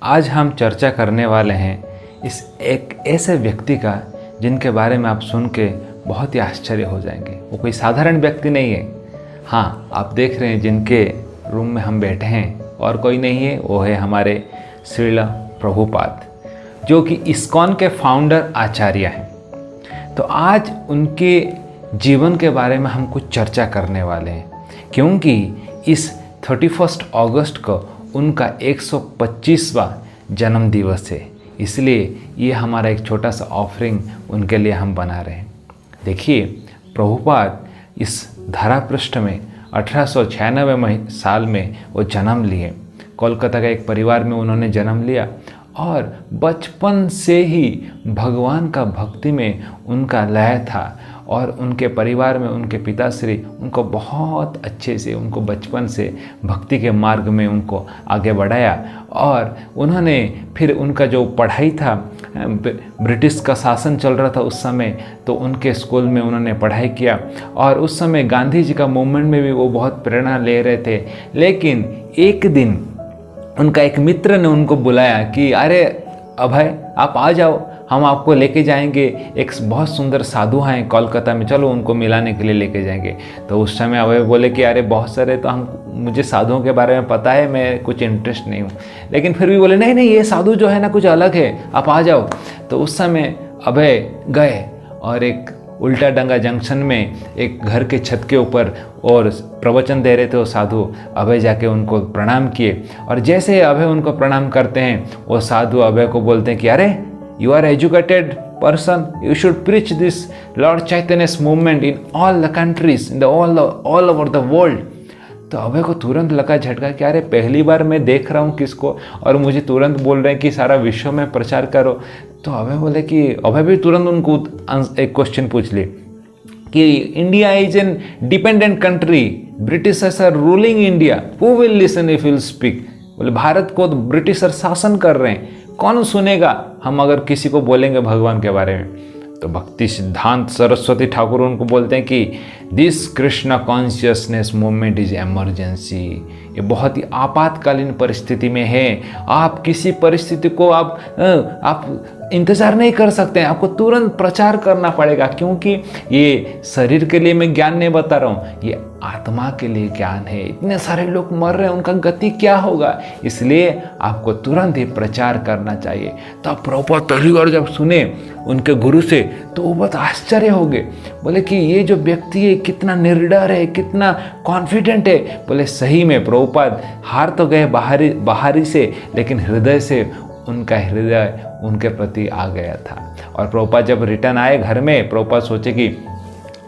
आज हम चर्चा करने वाले हैं इस एक ऐसे व्यक्ति का जिनके बारे में आप सुन के बहुत ही आश्चर्य हो जाएंगे। वो कोई साधारण व्यक्ति नहीं है। हाँ, आप देख रहे हैं जिनके रूम में हम बैठे हैं और कोई नहीं है, वो है हमारे श्रील प्रभुपाद, जो कि इस्कॉन के फाउंडर आचार्य हैं। तो आज उनके जीवन के बारे में हम कुछ चर्चा करने वाले हैं, क्योंकि इस 31 अगस्त को उनका 125वां जन्म दिवस है। इसलिए ये हमारा एक छोटा सा ऑफरिंग उनके लिए हम बना रहे हैं। देखिए, प्रभुपाद इस धरा पृष्ठ में 1896 साल में वो जन्म लिए। कोलकाता का एक परिवार में उन्होंने जन्म लिया और बचपन से ही भगवान का भक्ति में उनका लय था और उनके परिवार में उनके पिताश्री उनको बहुत अच्छे से, उनको बचपन से भक्ति के मार्ग में उनको आगे बढ़ाया। और उन्होंने फिर उनका जो पढ़ाई था, ब्रिटिश का शासन चल रहा था उस समय, तो उनके स्कूल में उन्होंने पढ़ाई किया और उस समय गांधी जी का मूवमेंट में भी वो बहुत प्रेरणा ले रहे थे। लेकिन एक दिन उनका एक मित्र ने उनको बुलाया कि अरे अभय, आप आ जाओ, हम आपको लेके जाएंगे, एक बहुत सुंदर साधु हैं कोलकाता में, चलो उनको मिलाने के लिए लेके जाएंगे। तो उस समय अभय बोले कि अरे बहुत सारे तो मुझे साधुओं के बारे में पता है, मैं कुछ इंटरेस्ट नहीं हूँ। लेकिन फिर भी बोले नहीं नहीं, ये साधु जो है ना कुछ अलग है, आप आ जाओ। तो उस समय अभय गए और एक उल्टा डंगा जंक्शन में एक घर के छत के ऊपर और प्रवचन दे रहे थे वो साधु। अभय जाके उनको प्रणाम किए और जैसे अभय उनको प्रणाम करते हैं, वो साधु अभय को बोलते हैं कि अरे you are educated person, you should preach this Lord Chaitanya's movement in all the countries, in the all over the world. तो अभय को तुरंत लगा झटका कि अरे पहली बार मैं देख रहा हूँ किसको, और मुझे तुरंत बोल रहे हैं कि सारा विश्व में प्रचार करो। तो अभय बोले कि अभय भी तुरंत उनको एक क्वेश्चन पूछ लिए कि India is an dependent country, Britishers are ruling India, who will listen if will speak. बोले भारत को तो ब्रिटिशर शासन कर रहे हैं, कौन सुनेगा हम अगर किसी को बोलेंगे भगवान के बारे में। तो भक्ति सिद्धांत सरस्वती ठाकुर उनको बोलते हैं कि this Krishna consciousness movement is emergency. ये बहुत ही आपातकालीन परिस्थिति में है। आप किसी परिस्थिति को आप इंतज़ार नहीं कर सकते हैं, आपको तुरंत प्रचार करना पड़ेगा, क्योंकि ये शरीर के लिए मैं ज्ञान नहीं बता रहा हूँ, ये आत्मा के लिए ज्ञान है। इतने सारे लोग मर रहे हैं, उनका गति क्या होगा, इसलिए आपको तुरंत ही प्रचार करना चाहिए। तो आप प्रभुपाद पहली बार जब सुने उनके गुरु से तो वो बहुत आश्चर्य हो गए। बोले कि ये जो व्यक्ति है कितना निर्डर है, कितना कॉन्फिडेंट है। बोले सही में प्रभुपाद हार तो गए बाहरी से, लेकिन हृदय से उनका हृदय उनके प्रति आ गया था। और प्रभुपाद जब रिटर्न आए घर में, प्रभुपाद सोचे कि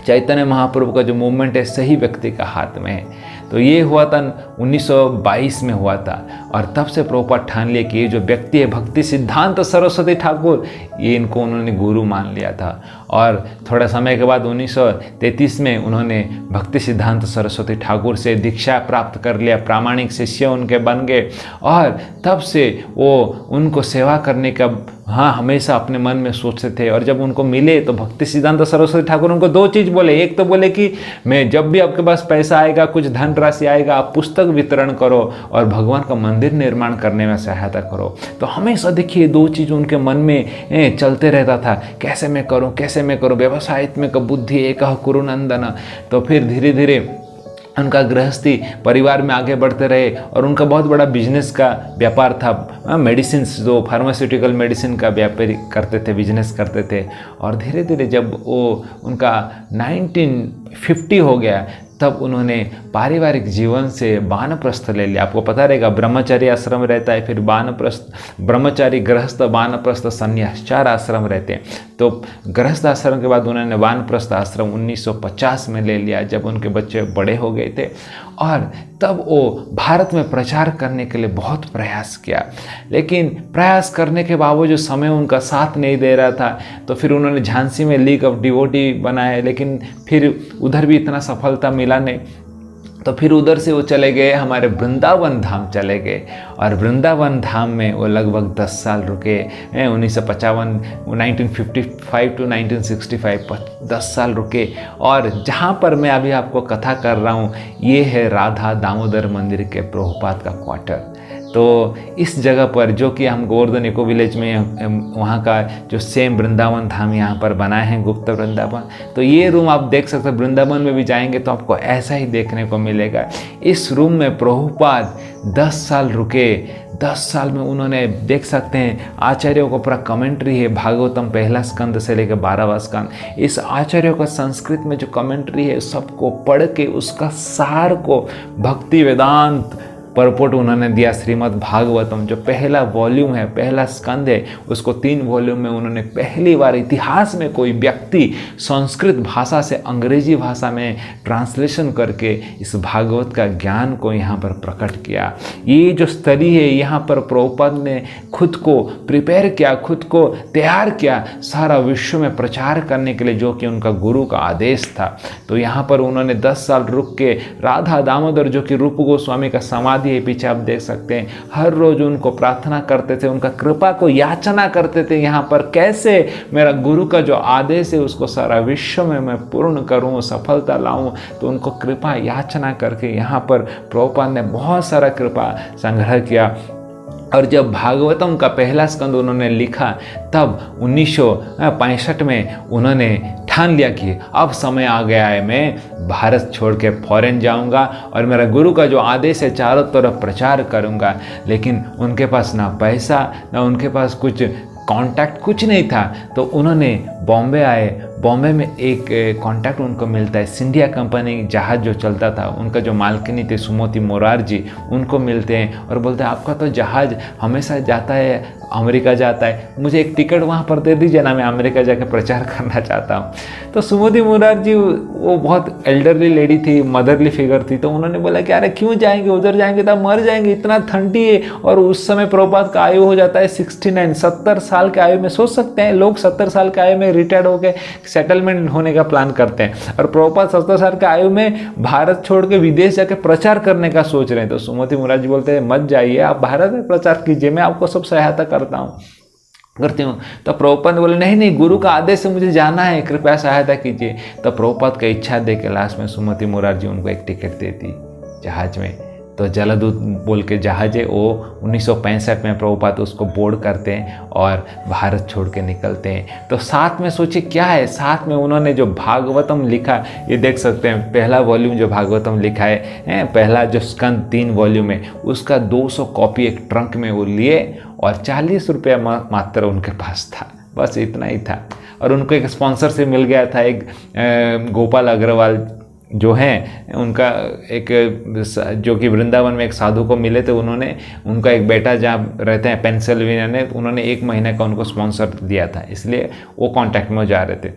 चैतन्य महाप्रभु का जो मूवमेंट है सही व्यक्ति का हाथ में है। तो ये हुआ था 1922 में हुआ था, और तब से प्रभुपाद ठान लिया कि ये जो व्यक्ति है भक्ति सिद्धांत सरस्वती ठाकुर, ये इनको उन्होंने गुरु मान लिया था। और थोड़ा समय के बाद 1933 में उन्होंने भक्ति सिद्धांत सरस्वती ठाकुर से दीक्षा प्राप्त कर लिया, प्रामाणिक शिष्य उनके बन गए। और तब से वो उनको सेवा करने का हमेशा अपने मन में सोचते थे। और जब उनको मिले तो भक्ति सिद्धांत सरस्वती ठाकुर उनको दो चीज़ बोले। एक तो बोले कि मैं जब भी आपके पास पैसा आएगा, कुछ धन राशि आएगा, आप पुस्तक वितरण करो और भगवान का मंदिर निर्माण करने में सहायता करो। तो हमेशा देखिए दो चीज़ उनके मन में चलते रहता था, कैसे मैं करूं, व्यवसाय में का बुद्धि एक कुरु नंदन। तो फिर धीरे धीरे उनका गृहस्थी परिवार में आगे बढ़ते रहे और उनका बहुत बड़ा बिजनेस का व्यापार था। मेडिसिन, जो फार्मास्यूटिकल मेडिसिन का व्यापारी करते थे, बिजनेस करते थे। और धीरे धीरे जब वो उनका 1950 हो गया, तब उन्होंने पारिवारिक जीवन से वानप्रस्थ ले लिया। आपको पता रहेगा ब्रह्मचारी आश्रम रहता है, फिर वानप्रस्थ, ब्रह्मचारी, गृहस्थ, वानप्रस्थ, संन्यास, 4 आश्रम रहते हैं। तो गृहस्थ आश्रम के बाद उन्होंने वानप्रस्थ आश्रम 1950 में ले लिया, जब उनके बच्चे बड़े हो गए थे। और तब वो भारत में प्रचार करने के लिए बहुत प्रयास किया, लेकिन प्रयास करने के बावजूद समय उनका साथ नहीं दे रहा था। तो फिर उन्होंने झांसी में लीग ऑफ डिवोटी बनाए, लेकिन फिर उधर भी इतना सफलता मिला नहीं। तो फिर उधर से वो चले गए, हमारे वृंदावन धाम चले गए। और वृंदावन धाम में वो लगभग 10 साल रुके। 1955 टू 1965 10 साल रुके। और जहाँ पर मैं अभी आपको कथा कर रहा हूँ, ये है राधा दामोदर मंदिर के प्रभुपाद का क्वार्टर। तो इस जगह पर जो कि हम गोवर्धन इको विलेज में वहाँ का जो सेम वृंदावन धाम यहाँ पर बनाए हैं, गुप्त वृंदावन, तो ये रूम आप देख सकते हैं। वृंदावन में भी जाएंगे तो आपको ऐसा ही देखने को मिलेगा। इस रूम में प्रभुपाद 10 साल रुके। 10 साल में उन्होंने देख सकते हैं आचार्यों को पूरा कमेंट्री है, भागवतम पहला स्कंद से लेकर 12वां स्कंद, इस आचार्यों का संस्कृत में जो कमेंट्री है सबको पढ़ के उसका सार को भक्ति वेदांत परपोट उन्होंने दिया। श्रीमद् भागवतम जो पहला वॉल्यूम है, पहला स्कंद है, उसको 3 वॉल्यूम में उन्होंने पहली बार इतिहास में कोई व्यक्ति संस्कृत भाषा से अंग्रेजी भाषा में ट्रांसलेशन करके इस भागवत का ज्ञान को यहाँ पर प्रकट किया। ये जो स्तरी है, यहाँ पर प्रभुपाद ने खुद को प्रिपेयर किया, खुद को तैयार किया सारा विश्व में प्रचार करने के लिए, जो कि उनका गुरु का आदेश था। तो यहाँ पर उन्होंने 10 साल रुक के राधा दामोदर जो कि रूप गोस्वामी का समाधि है, पीछे आप देख सकते हैं, हर रोज उनको प्रार्थना करते थे, उनका कृपा को याचना करते थे यहाँ पर, कैसे मेरा गुरु का जो आदेश है उसको सारा विश्व में मैं पूर्ण करूँ, सफलता लाऊं। तो उनको कृपा याचना करके यहाँ पर प्रभुपाद ने बहुत सारा कृपा संग्रह किया। और जब भागवतम का पहला स्कंद उन्होंने लिखा तब 1965 में उन्होंने ठान लिया कि अब समय आ गया है, मैं भारत छोड़ के फॉरेन जाऊंगा और मेरा गुरु का जो आदेश है चारों तरफ प्रचार करूंगा। लेकिन उनके पास ना पैसा, ना उनके पास कुछ कांटेक्ट, कुछ नहीं था। तो उन्होंने बॉम्बे आए। बॉम्बे में एक कांटेक्ट उनको मिलता है, सिंधिया कंपनी जहाज़ जो चलता था, उनका जो मालकिनी थे सुमति मोरारजी, उनको मिलते हैं और बोलते हैं आपका तो जहाज़ हमेशा जाता है, अमेरिका जाता है, मुझे एक टिकट वहाँ पर दे दीजिए ना, मैं अमेरिका जाकर प्रचार करना चाहता हूँ। तो सुमति मोरारजी वो बहुत एल्डरली लेडी थी, मदरली फिगर थी, तो उन्होंने बोला कि अरे क्यों जाएंगे, उधर जाएंगे तो मर जाएंगे, इतना ठंडी है। और उस समय प्रभुपाद का आयु हो जाता है 69, 70 साल के आयु में। सोच सकते हैं लोग 70 साल के आयु में रिटायर्ड होकर सेटलमेंट होने का प्लान करते हैं, और प्रभुपाद 70 साल के आयु में भारत छोड़ के विदेश जाके प्रचार करने का सोच रहे हैं। तो सुमति मोरारजी बोलते हैं मत जाइए, आप भारत में प्रचार कीजिए, मैं आपको सब सहायता करती हूँ। तो प्रभुपाद बोले नहीं नहीं, गुरु का आदेश से मुझे जाना है, कृपया सहायता कीजिए। तो प्रभुपाद का इच्छा दे के लास्ट में सुमति मोरारजी उनको एक टिकट देती जहाज में। तो जलदूत बोल के जहाज है वो 1965 में प्रभुपाद उसको बोर्ड करते हैं और भारत छोड़ के निकलते हैं। तो साथ में सोचिए क्या है, साथ में उन्होंने जो भागवतम लिखा, ये देख सकते हैं पहला वॉल्यूम जो भागवतम लिखा है, पहला जो स्कंद 3 वॉल्यूम है, उसका 200 कॉपी एक ट्रंक में वो लिए और 40 रुपया मात्र उनके पास था, बस इतना ही था। और उनको एक स्पॉन्सर से मिल गया था, एक गोपाल अग्रवाल जो हैं उनका एक, जो कि वृंदावन में एक साधु को मिले थे, उन्होंने उनका एक बेटा जहाँ रहते हैं पेंसिल्वेनिया में, उन्होंने 1 महीने का उनको स्पॉन्सर दिया था, इसलिए वो कांटेक्ट में जा रहे थे।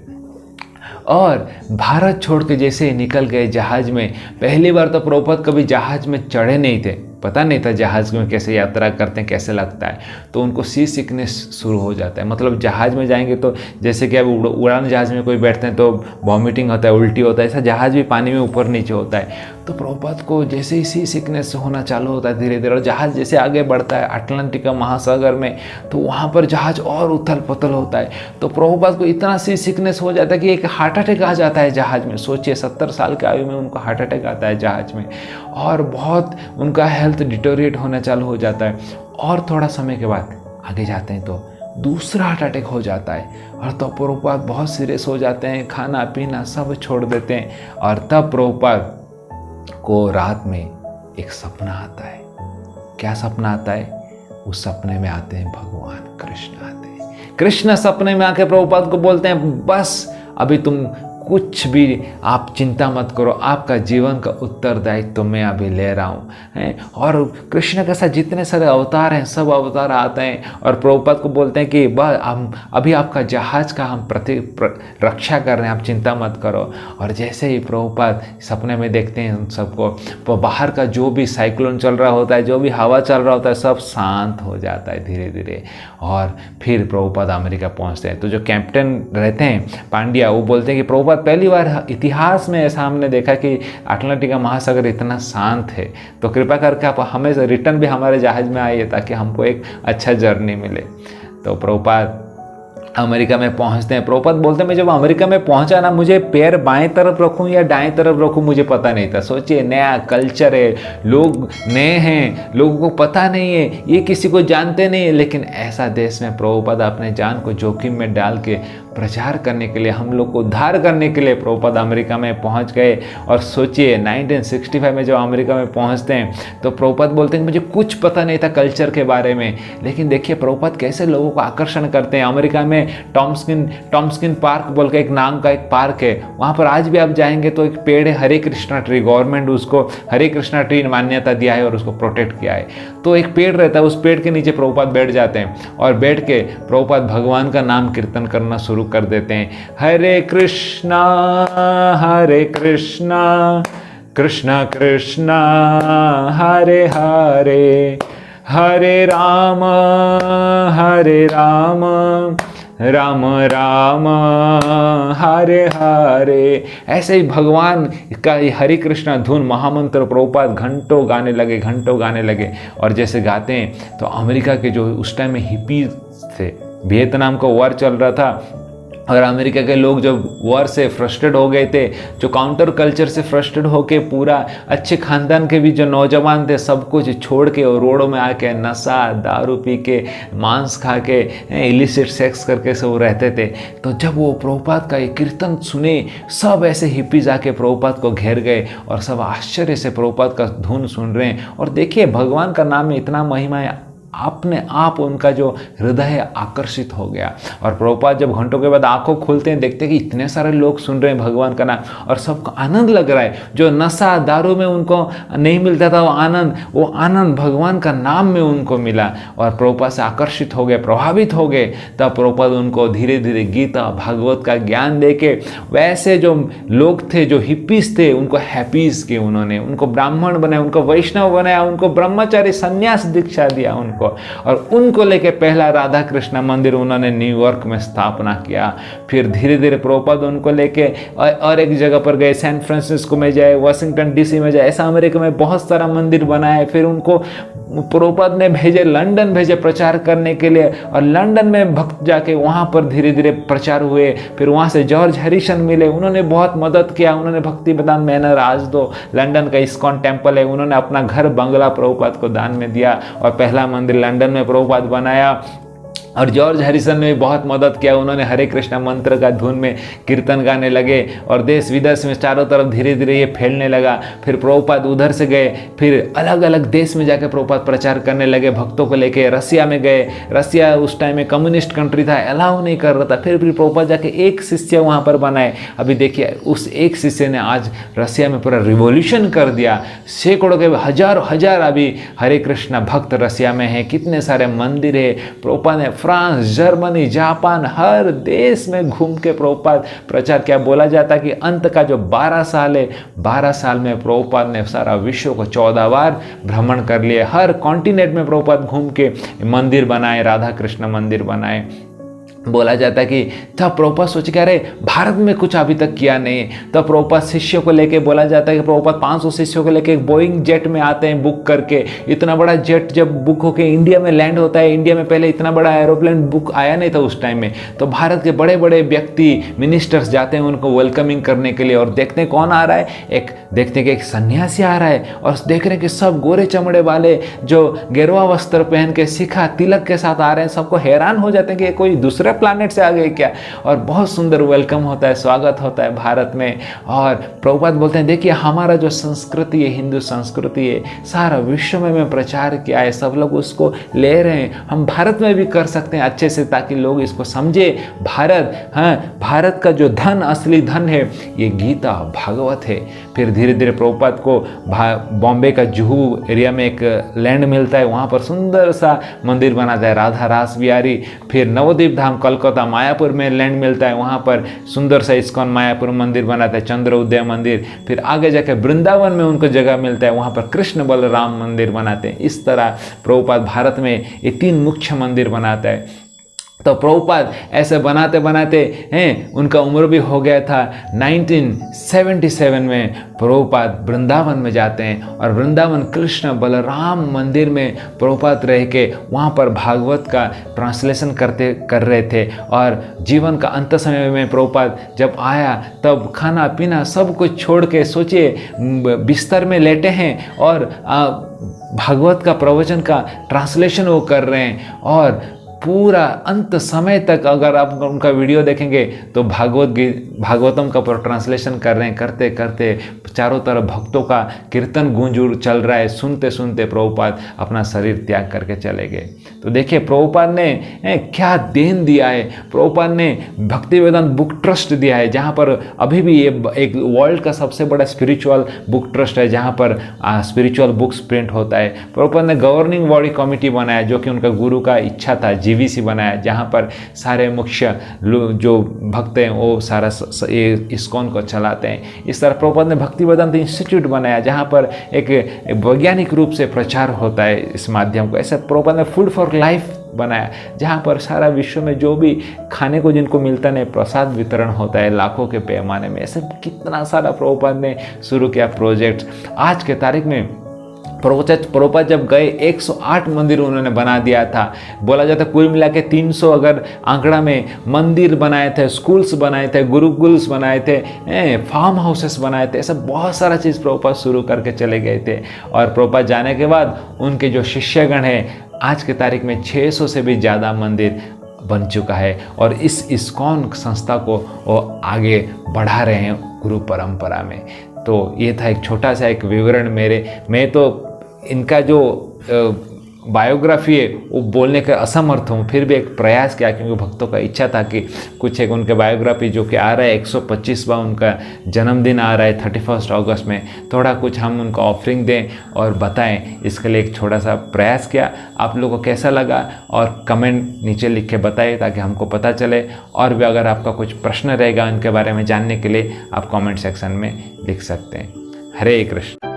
और भारत छोड़ के जैसे ही निकल गए जहाज़ में, पहली बार तो प्रभुपाद कभी जहाज़ में चढ़े नहीं थे, पता नहीं था जहाज़ में कैसे यात्रा करते हैं, कैसे लगता है। तो उनको सी सिकनेस शुरू हो जाता है, मतलब जहाज़ में जाएंगे तो जैसे कि अब उड़ान जहाज़ में कोई बैठते हैं तो वॉमिटिंग होता है, उल्टी होता है, ऐसा जहाज़ भी पानी में ऊपर नीचे होता है। तो प्रभुपाद को जैसे ही सी सिकनेस होना चालू होता है धीरे धीरे, और जहाज़ जैसे आगे बढ़ता है अटलांटिका महासागर में, तो वहाँ पर जहाज़ और उथल पुथल होता है। तो प्रभुपाद को इतना सी सिकनेस हो जाता है कि एक हार्ट अटैक आ जाता है जहाज़ में। सोचिए 70 साल की आयु में उनको हार्ट अटैक आता है जहाज़ में, और बहुत उनका हेल्थ डिटोरिएट होना चालू हो जाता है। और थोड़ा समय के बाद आगे जाते हैं तो दूसरा हार्ट अटैक हो जाता है, और तो प्रभुपाद बहुत सीरियस हो जाते हैं, खाना पीना सब छोड़ देते हैं। और तब प्रभुपाद को रात में एक सपना आता है। क्या सपना आता है? उस सपने में आते हैं भगवान कृष्ण आते हैं। कृष्ण सपने में आके प्रभुपाद को बोलते हैं बस अभी तुम कुछ भी आप चिंता मत करो, आपका जीवन का उत्तरदायित्व तो मैं अभी ले रहा हूँ हैं। और कृष्ण के साथ जितने सारे अवतार हैं सब अवतार आते हैं और प्रभुपाद को बोलते हैं कि बस अभी आपका जहाज़ का हम रक्षा कर रहे हैं, आप चिंता मत करो। और जैसे ही प्रभुपाद सपने में देखते हैं उन सबको, तो बाहर का जो भी साइक्लोन चल रहा होता है, जो भी हवा चल रहा होता है, सब शांत हो जाता है धीरे धीरे। और फिर प्रभुपाद अमेरिका पहुँचते हैं। तो जो कैप्टन रहते हैं पांड्या, वो बोलते हैं कि प्रभुपाद पहली बार इतिहास में ऐसा हमने देखा कि अटलांटिका महासागर इतना शांत है, तो कृपा करके आप हमें रिटर्न भी हमारे जहाज़ में आइए ताकि हमको एक अच्छा जर्नी मिले। तो प्रभुपाद अमेरिका में पहुंचते हैं। प्रभुपाद बोलते हैं मैं जब अमेरिका में पहुंचा ना, मुझे पैर बाएं तरफ रखूं या दाएं तरफ रखूं मुझे पता नहीं था। सोचिए, नया कल्चर है, लोग नए हैं, लोगों को पता नहीं है, ये किसी को जानते नहीं है, लेकिन ऐसा देश में प्रभुपाद अपने जान को जोखिम में डाल के प्रचार करने के लिए, हम लोग को उद्धार करने के लिए प्रभुपाद अमेरिका में पहुंच गए। और सोचिए 1965 में जब अमेरिका में पहुंचते हैं तो प्रभुपाद बोलते हैं मुझे कुछ पता नहीं था कल्चर के बारे में, लेकिन देखिए प्रभुपाद कैसे लोगों को आकर्षण करते हैं। अमेरिका में टॉम्स्किन पार्क बोल के एक नाम का एक पार्क है, वहाँ पर आज भी आप जाएंगे तो एक पेड़ है हरे कृष्णा ट्री, गवर्नमेंट उसको हरे कृष्णा ट्री मान्यता दिया है और उसको प्रोटेक्ट किया है। तो एक पेड़ रहता है, उस पेड़ के नीचे प्रभुपाद बैठ जाते हैं और बैठ के प्रभुपाद भगवान का नाम कीर्तन करना शुरू कर देते हैं। हरे कृष्णा कृष्णा कृष्णा हरे हरे, हरे राम राम राम हरे हरे। ऐसे ही भगवान का ये हरे कृष्णा धुन महामंत्र प्रभुपाद घंटों गाने लगे। और जैसे गाते हैं तो अमेरिका के जो उस टाइम में हिप्पी थे, वियतनाम का वॉर चल रहा था और अमेरिका के लोग जब वॉर से फ्रस्ट्रेट हो गए थे, जो काउंटर कल्चर से फ्रस्ट्रेट होके पूरा अच्छे खानदान के भी जो नौजवान थे सब कुछ छोड़ के और रोडों में आके नशा दारू पी के मांस खा के इलिसिट सेक्स करके सब रहते थे। तो जब वो प्रभुपाद का ये कीर्तन सुने, सब ऐसे हिप्पीज आके प्रभुपाद को घेर गए और सब आश्चर्य से प्रभुपाद का धुन सुन रहे हैं। और देखिए भगवान का नाम में इतना महिमा है, अपने आप उनका जो हृदय आकर्षित हो गया। और प्रभुपाद जब घंटों के बाद आंखों खोलते हैं, देखते हैं कि इतने सारे लोग सुन रहे हैं भगवान का नाम और सबको आनंद लग रहा है। जो नशा दारू में उनको नहीं मिलता था वो आनंद भगवान का नाम में उनको मिला और प्रभुपाद से आकर्षित हो गए, प्रभावित हो गए। तब प्रभुपाद उनको धीरे धीरे गीता भागवत का ज्ञान दे के वैसे जो लोग थे, जो हिप्पीज थे, उनको हैप्पीज किए उन्होंने, उनको ब्राह्मण बनाया, उनको वैष्णव बनाया, उनको ब्रह्मचारी संन्यास दीक्षा दिया उनको। और उनको लेके पहला राधा कृष्ण मंदिर उन्होंने न्यूयॉर्क में स्थापना किया। फिर धीरे धीरे प्रभुपाद उनको लेके और एक जगह पर गए, सैन फ्रांसिस्को में जाए, वाशिंगटन डीसी में जाए, ऐसा अमेरिका में बहुत सारा मंदिर बनाए। फिर उनको प्रभुपाद ने भेजे, लंदन भेजे प्रचार करने के लिए और लंदन में भक्त जाके वहाँ पर धीरे धीरे प्रचार हुए। फिर वहाँ से जॉर्ज हैरिसन मिले, उन्होंने बहुत मदद किया। उन्होंने भक्ति वेदांत मैनर, आज तो लंदन का इस्कॉन टेम्पल है, उन्होंने अपना घर बंगला प्रभुपाद को दान में दिया और पहला मंदिर लंदन में प्रभुपाद बनाया। और जॉर्ज हैरिसन ने भी बहुत मदद किया, उन्होंने हरे कृष्णा मंत्र का धुन में कीर्तन गाने लगे और देश विदेश में चारों तरफ धीरे धीरे ये फैलने लगा। फिर प्रभुपाद उधर से गए, फिर अलग अलग देश में जाकर प्रभुपाद प्रचार करने लगे भक्तों को लेके। रसिया में गए, रसिया उस टाइम में कम्युनिस्ट कंट्री था, अलाउ नहीं कर रहा था। फिर भी प्रभुपाद जाके एक शिष्य वहाँ पर बनाए। अभी देखिए उस एक शिष्य ने आज रसिया में पूरा रिवॉल्यूशन कर दिया। सैकड़ों के हजार अभी हरे कृष्णा भक्त रसिया में है, कितने सारे मंदिर है। प्रभुपाद ने फ्रांस, जर्मनी, जापान, हर देश में घूम के प्रभुपाद प्रचार किया। बोला जाता है कि अंत का जो 12 साल है, 12 साल में प्रभुपाद ने सारा विश्व को 14 बार भ्रमण कर लिए। हर कॉन्टिनेंट में प्रभुपाद घूम के मंदिर बनाए, राधा कृष्ण मंदिर बनाए। बोला जाता है कि तब प्रभुपाद सोचे कि अरे भारत में कुछ अभी तक किया नहीं। तब प्रभुपाद शिष्यों को लेके, बोला जाता है कि प्रभुपाद 500 शिष्यों को लेके एक बोइंग जेट में आते हैं बुक करके। इतना बड़ा जेट जब बुक होके इंडिया में लैंड होता है, इंडिया में पहले इतना बड़ा एरोप्लेन बुक आया नहीं था उस टाइम में। तो भारत के बड़े बड़े व्यक्ति, मिनिस्टर्स जाते हैं उनको वेलकमिंग करने के लिए और देखते हैं कौन आ रहा है। देखते हैं कि एक सन्यासी आ रहा है और देख रहे हैं कि सब गोरे चमड़े वाले जो गेरुआ वस्त्र पहन के, शिखा तिलक के साथ आ रहे हैं। सबको हैरान हो जाते हैं कि कोई दूसरे प्लैनेट से आ गए क्या। और बहुत सुंदर वेलकम होता है, स्वागत होता है भारत में। और प्रभुपाद बोलते हैं देखिए हमारा जो संस्कृति है, हिंदू संस्कृति है, सारा विश्व में प्रचार किया है, सब लोग उसको ले रहे हैं। हम भारत में भी कर सकते हैं अच्छे से, ताकि लोग इसको समझे। भारत का जो धन, असली धन है, ये गीता भागवत है। फिर धीरे धीरे प्रभुपाद को बॉम्बे का जुहू एरिया में एक लैंड मिलता है, वहाँ पर सुंदर सा मंदिर बनाता है, राधा रास बिहारी। फिर नवद्वीप धाम कलकत्ता मायापुर में लैंड मिलता है, वहाँ पर सुंदर सा इस्कॉन मायापुर मंदिर बनाता है, चंद्र उदय मंदिर। फिर आगे जाकर वृंदावन में उनको जगह मिलता है, वहाँ पर कृष्ण बलराम मंदिर बनाते हैं। इस तरह प्रभुपाद भारत में ये 3 मुख्य मंदिर बनाता है। तो प्रभुपाद ऐसे बनाते बनाते हैं उनका उम्र भी हो गया था। 1977 में प्रभुपाद वृंदावन में जाते हैं और वृंदावन कृष्ण बलराम मंदिर में प्रभुपाद रह के वहाँ पर भागवत का ट्रांसलेशन कर रहे थे। और जीवन का अंत समय में प्रभुपाद जब आया तब खाना पीना सब कुछ छोड़ के, सोचिए बिस्तर में लेटे हैं और भागवत का प्रवचन का ट्रांसलेशन वो कर रहे हैं। और पूरा अंत समय तक अगर आप उनका वीडियो देखेंगे तो भागवतम का ट्रांसलेशन कर रहे हैं, करते करते चारों तरफ भक्तों का कीर्तन गूंज चल रहा है। सुनते सुनते प्रभुपाद अपना शरीर त्याग करके चले गए। तो देखिए प्रभुपाद ने क्या देन दिया है। प्रभुपाद ने भक्ति वेदांत बुक ट्रस्ट दिया है, जहाँ पर अभी भी ये एक वर्ल्ड का सबसे बड़ा स्पिरिचुअल बुक ट्रस्ट है, जहाँ पर स्पिरिचुअल बुक्स प्रिंट होता है। प्रभुपाद ने गवर्निंग बॉडी कमिटी बनाया, जो कि उनका गुरु का इच्छा था, जीवीसी बनाया, जहाँ पर सारे मुख्य जो भक्त हैं वो सारा इस्कॉन को चलाते हैं। इस तरह प्रभुपाद ने भक्ति वेदांत इंस्टीट्यूट बनाया, जहाँ पर एक वैज्ञानिक रूप से प्रचार होता है इस माध्यम को। ऐसे प्रभुपाद ने फूड फॉर लाइफ बनाया, जहाँ पर सारा विश्व में जो भी खाने को जिनको मिलता नहीं, प्रसाद वितरण होता है लाखों के पैमाने में। ऐसे कितना सारा प्रभुपाद ने शुरू किया प्रोजेक्ट। आज के तारीख में प्रभुपाद जब गए 108 मंदिर उन्होंने बना दिया था। बोला जाता कुल मिला के 300 अगर आंकड़ा में मंदिर बनाए थे, स्कूल्स बनाए थे, गुरुकुल्स बनाए थे, फार्म हाउसेस बनाए थे। ऐसा बहुत सारा चीज़ प्रभुपाद शुरू करके चले गए थे। और प्रभुपाद जाने के बाद उनके जो शिष्यगण हैं, आज के तारीख में 600 से भी ज़्यादा मंदिर बन चुका है। और इस इस्कॉन संस्था को वो आगे बढ़ा रहे हैं गुरु परंपरा में। तो ये था एक छोटा सा एक विवरण मैं तो इनका जो बायोग्राफी है वो बोलने का असमर्थ हूँ, फिर भी एक प्रयास किया, क्योंकि भक्तों का इच्छा था कि कुछ एक उनके बायोग्राफी जो कि आ रहा है 125वां उनका जन्मदिन आ रहा है 31 अगस्त में, थोड़ा कुछ हम उनका ऑफरिंग दें और बताएं। इसके लिए एक छोटा सा प्रयास किया। आप लोगों को कैसा लगा और कमेंट नीचे लिख के बताइए ताकि हमको पता चले। और भी अगर आपका कुछ प्रश्न रहेगा उनके बारे में जानने के लिए आप कमेंट सेक्शन में लिख सकते हैं। हरे कृष्ण।